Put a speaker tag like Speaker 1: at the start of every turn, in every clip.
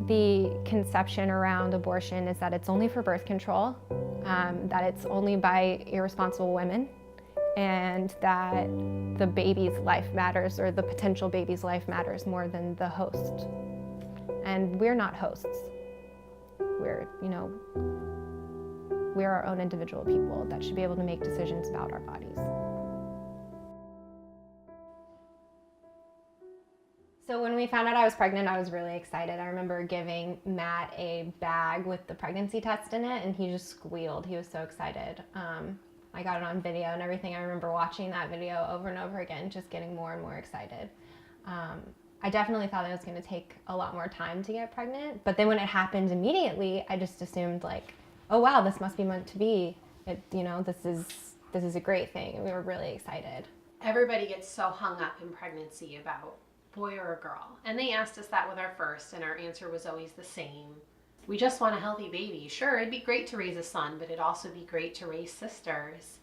Speaker 1: The conception around abortion is that it's only for birth control, that it's only by irresponsible women, and that the baby's life matters, or the potential baby's life matters more than the host. And we're not hosts. We're our own individual people that should be able to make decisions about our bodies. So when we found out I was pregnant, I was really excited. I remember giving Matt a bag with the pregnancy test in it, and he just squealed. He was so excited. I got it on video and everything. I remember watching that video over and over again, just getting more and more excited. I definitely thought it was going to take a lot more time to get pregnant, but then when it happened immediately, I just assumed like, oh wow, this must be meant to be. This is a great thing, and we were really excited.
Speaker 2: Everybody gets so hung up in pregnancy about boy or a girl, and they asked us that with our first, and our answer was always the same. We just want a healthy baby. Sure, it'd be great to raise a son, but it'd also be great to raise sisters.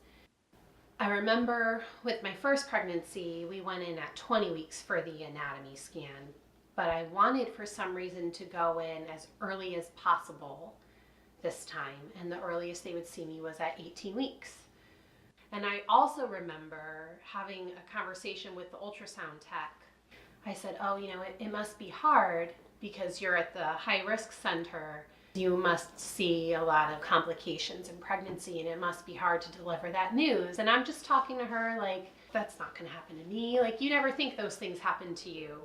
Speaker 2: I remember with my first pregnancy, we went in at 20 weeks for the anatomy scan, but I wanted for some reason to go in as early as possible this time, and the earliest they would see me was at 18 weeks. And I also remember having a conversation with the ultrasound tech. I said, oh, it must be hard because you're at the high-risk center. You must see a lot of complications in pregnancy, and it must be hard to deliver that news. And I'm just talking to her like, that's not going to happen to me. Like, you never think those things happen to you.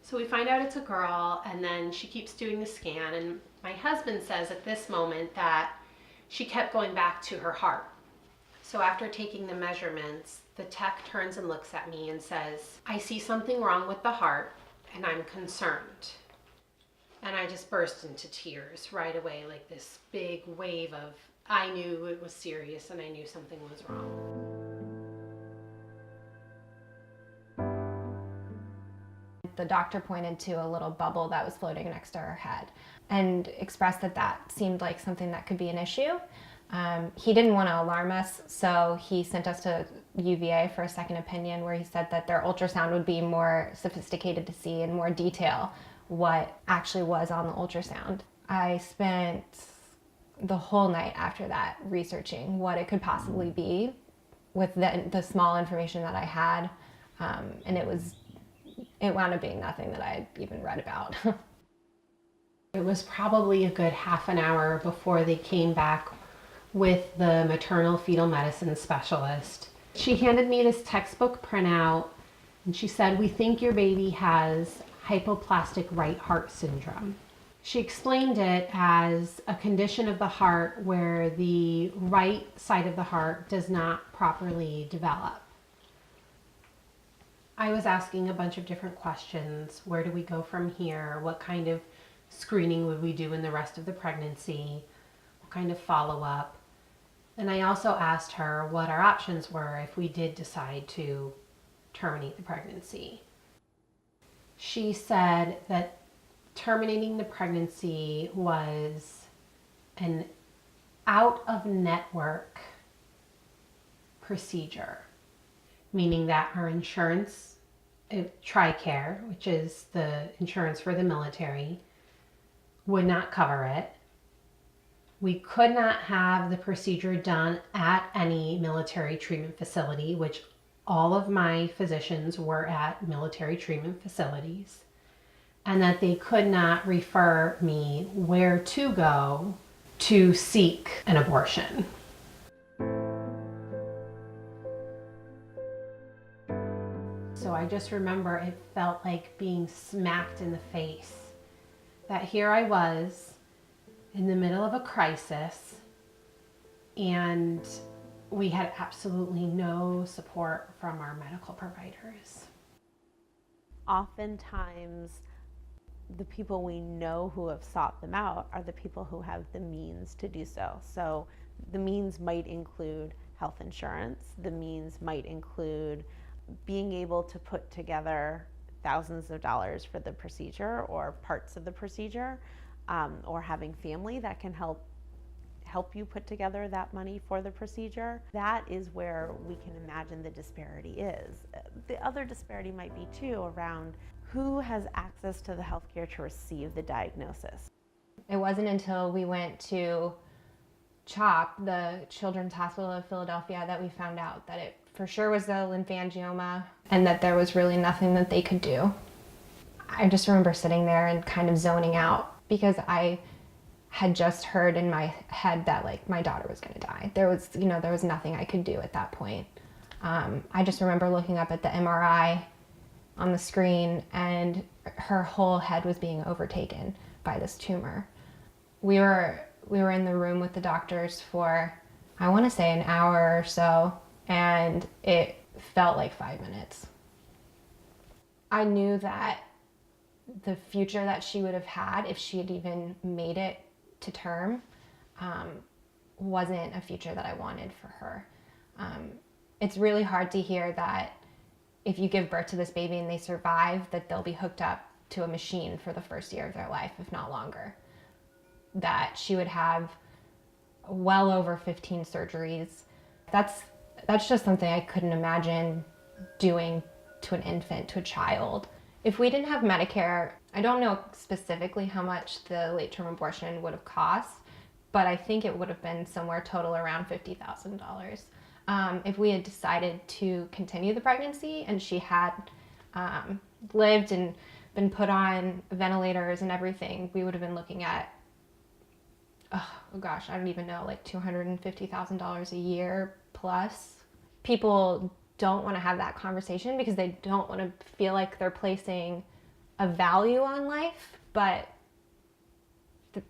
Speaker 2: So we find out it's a girl, and then she keeps doing the scan, and my husband says at this moment that she kept going back to her heart. So after taking the measurements, the tech turns and looks at me and says, I see something wrong with the heart, and I'm concerned. And I just burst into tears right away, like this big wave of, I knew it was serious and I knew something was wrong.
Speaker 1: The doctor pointed to a little bubble that was floating next to her head and expressed that seemed like something that could be an issue. He didn't want to alarm us, so he sent us to UVA for a second opinion, where he said that their ultrasound would be more sophisticated to see in more detail what actually was on the ultrasound. I spent the whole night after that researching what it could possibly be with the small information that I had, and it wound up being nothing that I had even read about.
Speaker 2: It was probably a good half an hour before they came back with the maternal fetal medicine specialist. She handed me this textbook printout, and she said, we think your baby has hypoplastic right heart syndrome. She explained it as a condition of the heart where the right side of the heart does not properly develop. I was asking a bunch of different questions. Where do we go from here? What kind of screening would we do in the rest of the pregnancy? What kind of follow-up? And I also asked her what our options were if we did decide to terminate the pregnancy. She said that terminating the pregnancy was an out-of-network procedure, meaning that our insurance, TRICARE, which is the insurance for the military, would not cover it. We could not have the procedure done at any military treatment facility, which all of my physicians were at military treatment facilities, and that they could not refer me where to go to seek an abortion. So I just remember it felt like being smacked in the face, that here I was in the middle of a crisis, and we had absolutely no support from our medical providers.
Speaker 3: Oftentimes, the people we know who have sought them out are the people who have the means to do so. So the means might include health insurance. The means might include being able to put together thousands of dollars for the procedure or parts of the procedure, or having family that can help help you put together that money for the procedure. That is where we can imagine the disparity is. The other disparity might be too around who has access to the healthcare to receive the diagnosis.
Speaker 1: It wasn't until we went to CHOP, the Children's Hospital of Philadelphia, that we found out that it for sure was a lymphangioma and that there was really nothing that they could do. I just remember sitting there and kind of zoning out because I had just heard in my head that like my daughter was going to die. There was nothing I could do at that point. I just remember looking up at the MRI on the screen and her whole head was being overtaken by this tumor. We were in the room with the doctors for, I want to say, an hour or so, and it felt like 5 minutes. I knew that the future that she would have had if she had even made it to term wasn't a future that I wanted for her. It's really hard to hear that if you give birth to this baby and they survive, that they'll be hooked up to a machine for the first year of their life, if not longer. That she would have well over 15 surgeries. That's just something I couldn't imagine doing to an infant, to a child. If we didn't have Medicare, I don't know specifically how much the late-term abortion would have cost, but I think it would have been somewhere total around $50,000. If we had decided to continue the pregnancy and she had lived and been put on ventilators and everything, we would have been looking at, oh gosh, I don't even know, like $250,000 a year plus. People don't want to have that conversation because they don't want to feel like they're placing a value on life, but it's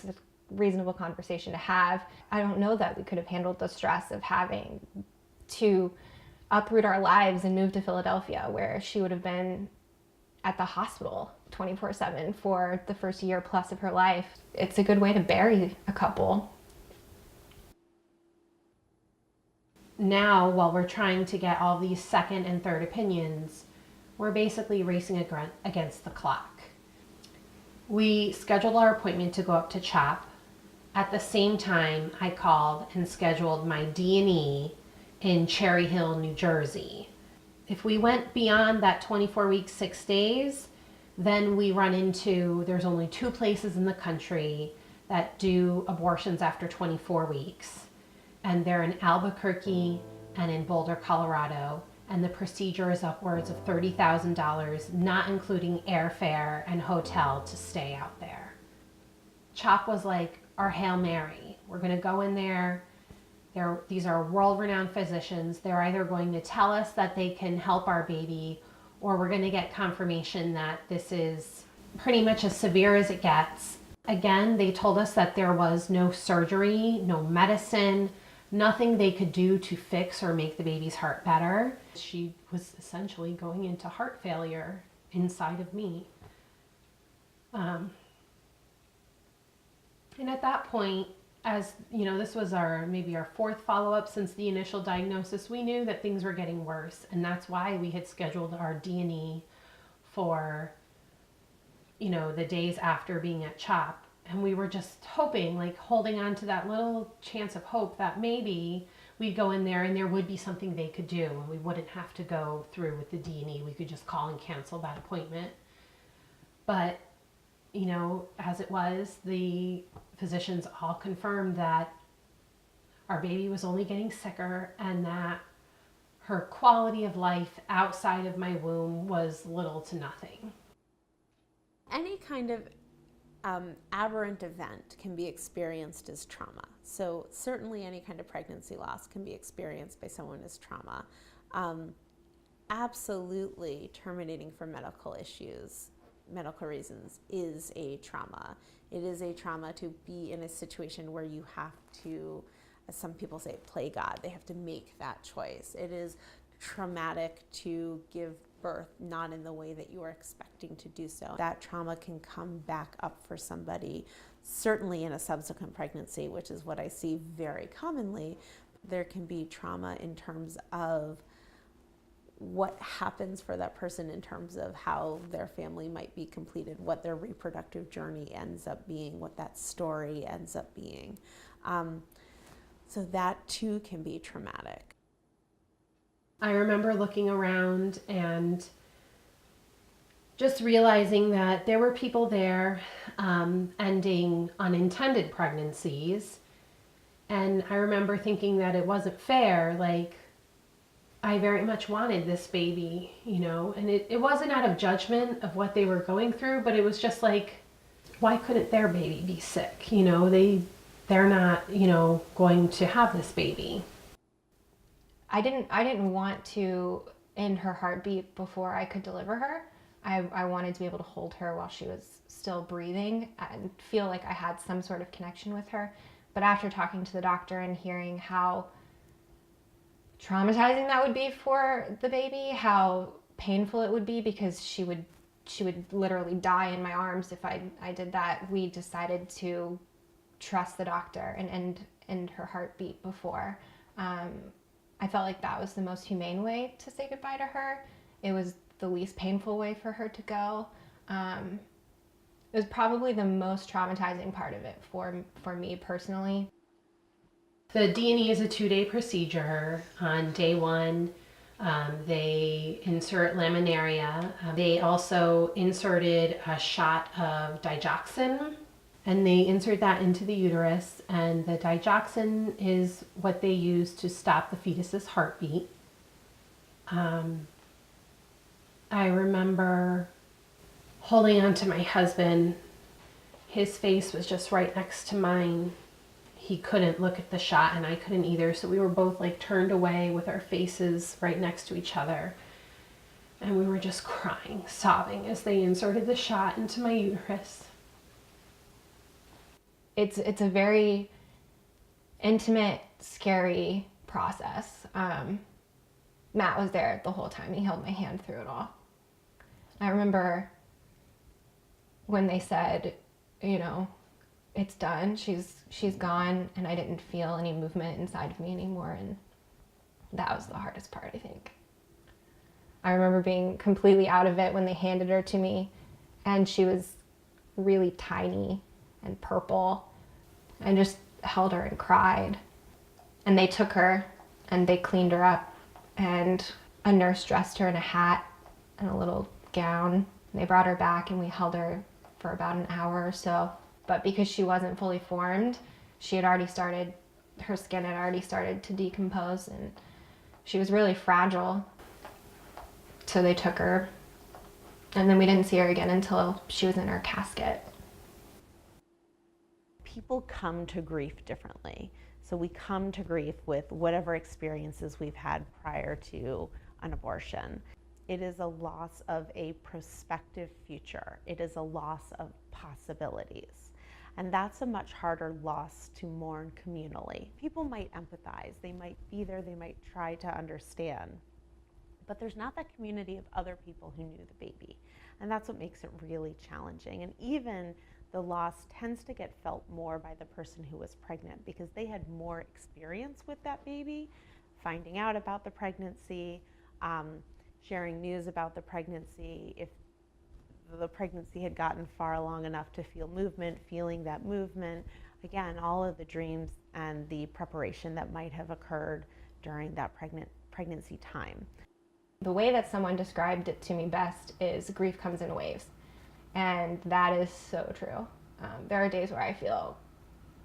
Speaker 1: a reasonable conversation to have. I don't know that we could have handled the stress of having to uproot our lives and move to Philadelphia, where she would have been at the hospital 24/7 for the first year plus of her life. It's a good way to bury a couple.
Speaker 2: Now, while we're trying to get all these second and third opinions, we're basically racing against the clock. We scheduled our appointment to go up to CHOP. At the same time, I called and scheduled my D&E in Cherry Hill, New Jersey. If we went beyond that 24 weeks, 6 days, then we run into, there's only 2 places in the country that do abortions after 24 weeks. And they're in Albuquerque and in Boulder, Colorado. And the procedure is upwards of $30,000, not including airfare and hotel to stay out there. CHOP was like our Hail Mary. We're going to go in there. These are world-renowned physicians. They're either going to tell us that they can help our baby, or we're going to get confirmation that this is pretty much as severe as it gets. Again, they told us that there was no surgery, no medicine, nothing they could do to fix or make the baby's heart better. She was essentially going into heart failure inside of me. And at that point, as you know, this was maybe our 4th follow-up since the initial diagnosis, we knew that things were getting worse, and that's why we had scheduled our D&E for, the days after being at CHOP. And we were just hoping, like holding on to that little chance of hope that maybe we'd go in there and there would be something they could do and we wouldn't have to go through with the D&E. We could just call and cancel that appointment. But, as it was, the physicians all confirmed that our baby was only getting sicker and that her quality of life outside of my womb was little to nothing.
Speaker 3: Any kind of aberrant event can be experienced as trauma. So certainly any kind of pregnancy loss can be experienced by someone as trauma. Absolutely terminating for medical reasons is a trauma. It is a trauma to be in a situation where you have to, as some people say, play God. They have to make that choice. It is traumatic to give birth not in the way that you are expecting to do so. That trauma can come back up for somebody, certainly in a subsequent pregnancy, which is what I see very commonly. There can be trauma in terms of what happens for that person in terms of how their family might be completed, what their reproductive journey ends up being, what that story ends up being. So that too can be traumatic.
Speaker 2: I remember looking around and just realizing that there were people there ending unintended pregnancies. And I remember thinking that it wasn't fair. Like, I very much wanted this baby, you know, and it wasn't out of judgment of what they were going through, but it was just like, why couldn't their baby be sick? You know, they're not, you know, going to have this baby.
Speaker 1: I didn't want to end her heartbeat before I could deliver her. I wanted to be able to hold her while she was still breathing and feel like I had some sort of connection with her. But after talking to the doctor and hearing how traumatizing that would be for the baby, how painful it would be, because she would literally die in my arms if I did that, we decided to trust the doctor and end her heartbeat before. I felt like that was the most humane way to say goodbye to her. It was the least painful way for her to go. It was probably the most traumatizing part of it for me personally.
Speaker 2: The D&E is a 2-day procedure. On day 1, they insert laminaria. They also inserted a shot of digoxin, and they insert that into the uterus. And the digoxin is what they use to stop the fetus's heartbeat. I remember holding on to my husband. His face was just right next to mine. He couldn't look at the shot and I couldn't either, so we were both like turned away with our faces right next to each other. And we were just crying, sobbing as they inserted the shot into my uterus.
Speaker 1: It's a very intimate, scary process. Matt was there the whole time. He held my hand through it all. I remember when they said, you know, it's done, she's gone, and I didn't feel any movement inside of me anymore, and that was the hardest part, I think. I remember being completely out of it when they handed her to me, and she was really tiny and purple. I just held her and cried. And they took her and they cleaned her up, and a nurse dressed her in a hat and a little gown. They brought her back and we held her for about an hour or so. But because she wasn't fully formed, her skin had already started to decompose, and she was really fragile. So they took her, and then we didn't see her again until she was in her casket.
Speaker 3: People come to grief differently. So we come to grief with whatever experiences we've had prior to an abortion. It is a loss of a prospective future. It is a loss of possibilities. And that's a much harder loss to mourn communally. People might empathize, they might be there, they might try to understand. But there's not that community of other people who knew the baby. And that's what makes it really challenging. And even the loss tends to get felt more by the person who was pregnant, because they had more experience with that baby, finding out about the pregnancy, sharing news about the pregnancy. If the pregnancy had gotten far along enough to feel movement, feeling that movement, again, all of the dreams and the preparation that might have occurred during that pregnancy time.
Speaker 1: The way that someone described it to me best is grief comes in waves. And that is so true. There are days where I feel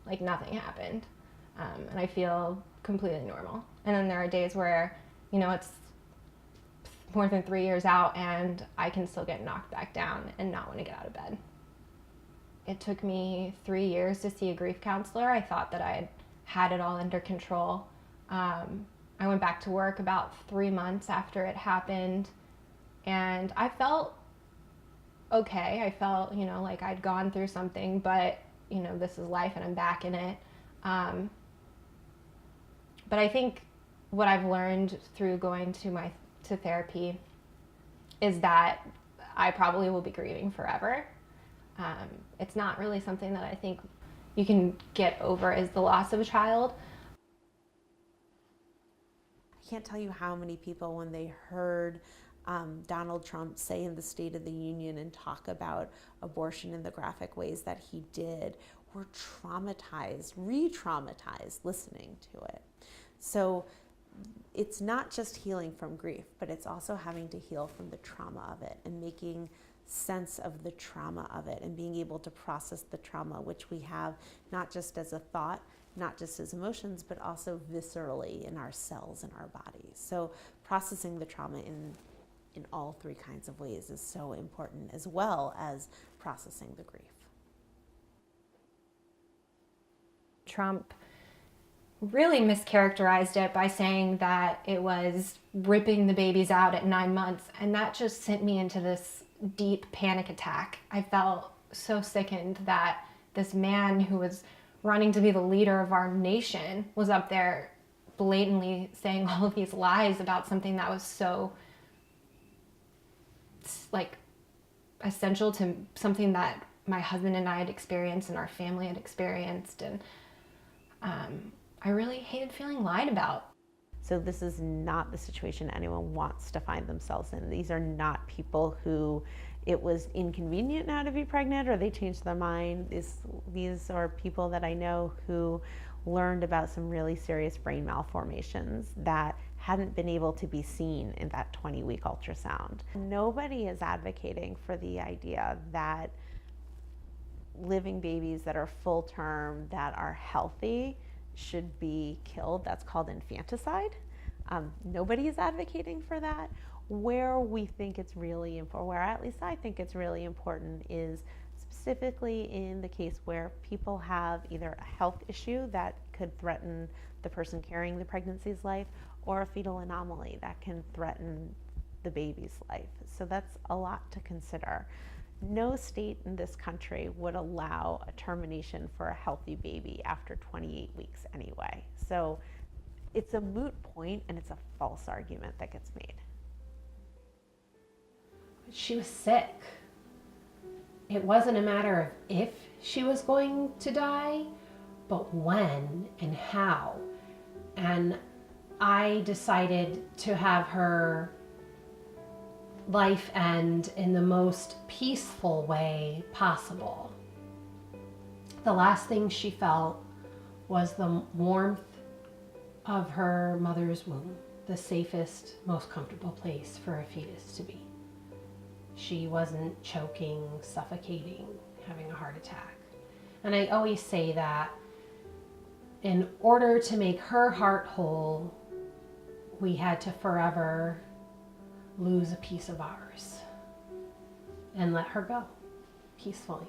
Speaker 1: like nothing happened, and I feel completely normal. And then there are days where, you know, it's more than 3 years out and I can still get knocked back down and not want to get out of bed. It took me 3 years to see a grief counselor. I thought that I had it all under control. I went back to work about 3 months after it happened, and I felt okay. I felt, you know, like I'd gone through something, but, you know, this is life and I'm back in it. But I think what I've learned through going to therapy is that I probably will be grieving forever. It's not really something that I think you can get over as the loss of a child.
Speaker 3: can't tell you how many people, when they heard Donald Trump say in the State of the Union and talk about abortion in the graphic ways that he did, were traumatized, re-traumatized listening to it. So it's not just healing from grief, but it's also having to heal from the trauma of it and making sense of the trauma of it and being able to process the trauma, which we have not just as a thought, not just as emotions, but also viscerally in our cells and our bodies. So processing the trauma in all three kinds of ways is so important, as well as processing the grief.
Speaker 1: Trump really mischaracterized it by saying that it was ripping the babies out at 9 months, and that just sent me into this deep panic attack. I felt so sickened that this man who was running to be the leader of our nation was up there blatantly saying all of these lies about something that was so like essential to something that my husband and I had experienced and our family had experienced, and I really hated feeling lied about.
Speaker 3: So this is not the situation anyone wants to find themselves in. These are not people who it was inconvenient now to be pregnant or they changed their mind. These are people that I know who learned about some really serious brain malformations that hadn't been able to be seen in that 20-week ultrasound. Nobody is advocating for the idea that living babies that are full term, that are healthy, should be killed. That's called infanticide. Nobody is advocating for that. Where we think it's really important, where at least I think it's really important, is specifically in the case where people have either a health issue that could threaten the person carrying the pregnancy's life, or a fetal anomaly that can threaten the baby's life. So that's a lot to consider. No state in this country would allow a termination for a healthy baby after 28 weeks anyway. So it's a moot point and it's a false argument that gets made.
Speaker 2: She was sick. It wasn't a matter of if she was going to die, but when and how. And I decided to have her life end in the most peaceful way possible. The last thing she felt was the warmth of her mother's womb, the safest, most comfortable place for a fetus to be. She wasn't choking, suffocating, having a heart attack. And I always say that in order to make her heart whole, we had to forever lose a piece of ours and let her go peacefully.